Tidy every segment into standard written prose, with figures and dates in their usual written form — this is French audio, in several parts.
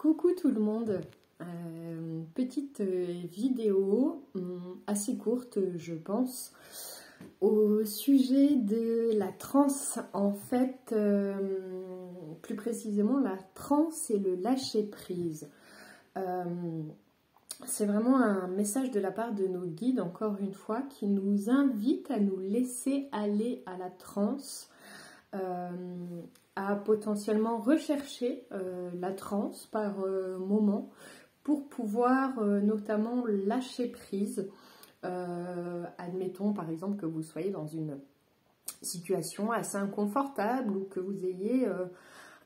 Coucou tout le monde, petite vidéo assez courte je pense au sujet de la transe. En fait, plus précisément la transe et le lâcher prise. C'est vraiment un message de la part de nos guides, encore une fois, qui nous invite à nous laisser aller à la transe, à potentiellement rechercher la transe par moment pour pouvoir notamment lâcher prise. Admettons par exemple que vous soyez dans une situation assez inconfortable ou que vous ayez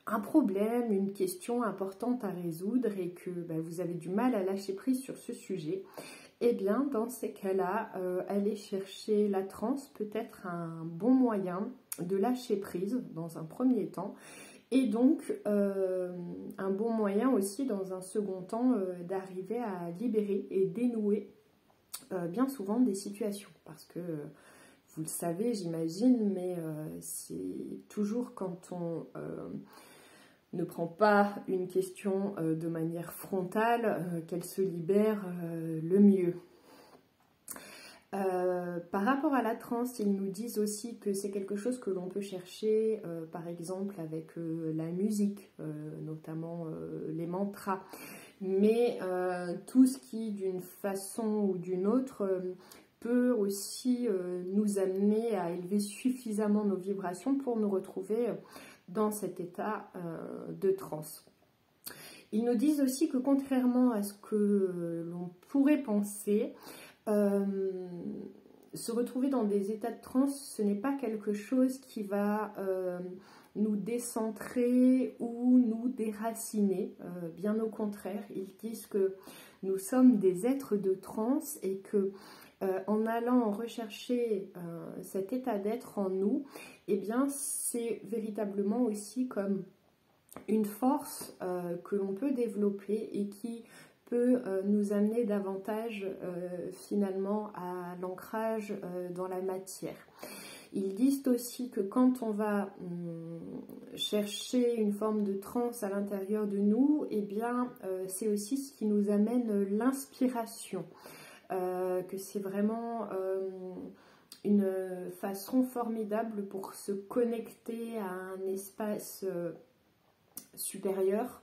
un problème, une question importante à résoudre et que vous avez du mal à lâcher prise sur ce sujet. Et bien dans ces cas-là, aller chercher la transe peut être un bon moyen de lâcher prise dans un premier temps, et donc un bon moyen aussi dans un second temps d'arriver à libérer et dénouer bien souvent des situations, parce que vous le savez j'imagine, mais c'est toujours quand on ne prend pas une question de manière frontale qu'elle se libère le mieux. Par rapport à la transe, ils nous disent aussi que c'est quelque chose que l'on peut chercher par exemple avec la musique, notamment les mantras, mais tout ce qui d'une façon ou d'une autre peut aussi nous amener à élever suffisamment nos vibrations pour nous retrouver dans cet état de transe. Ils nous disent aussi que contrairement à ce que l'on pourrait penser, se retrouver dans des états de transe, ce n'est pas quelque chose qui va nous décentrer ou nous déraciner, bien au contraire. Ils disent que nous sommes des êtres de transe et que en allant rechercher cet état d'être en nous, eh bien c'est véritablement aussi comme une force que l'on peut développer et qui peut nous amener davantage finalement à l'ancrage dans la matière. Ils disent aussi que quand on va chercher une forme de transe à l'intérieur de nous, eh bien c'est aussi ce qui nous amène l'inspiration, que c'est vraiment une façon formidable pour se connecter à un espace supérieur.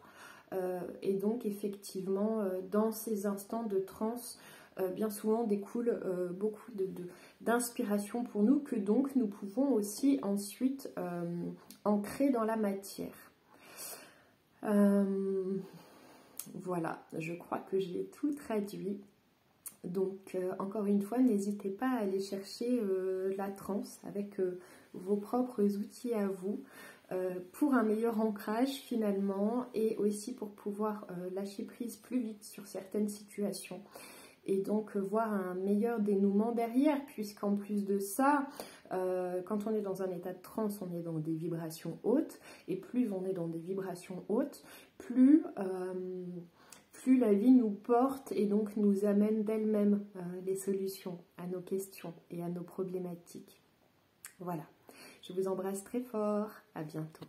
Et donc effectivement dans ces instants de transe bien souvent découle beaucoup d'inspiration pour nous, que donc nous pouvons aussi ensuite ancrer dans la matière. Voilà, je crois que j'ai tout traduit. Donc encore une fois, n'hésitez pas à aller chercher la transe avec vos propres outils à vous, pour un meilleur ancrage finalement, et aussi pour pouvoir lâcher prise plus vite sur certaines situations et donc voir un meilleur dénouement derrière, puisqu'en plus de ça, quand on est dans un état de transe, on est dans des vibrations hautes, et plus on est dans des vibrations hautes, plus la vie nous porte et donc nous amène d'elle-même les solutions à nos questions et à nos problématiques. Voilà. Je vous embrasse très fort, à bientôt.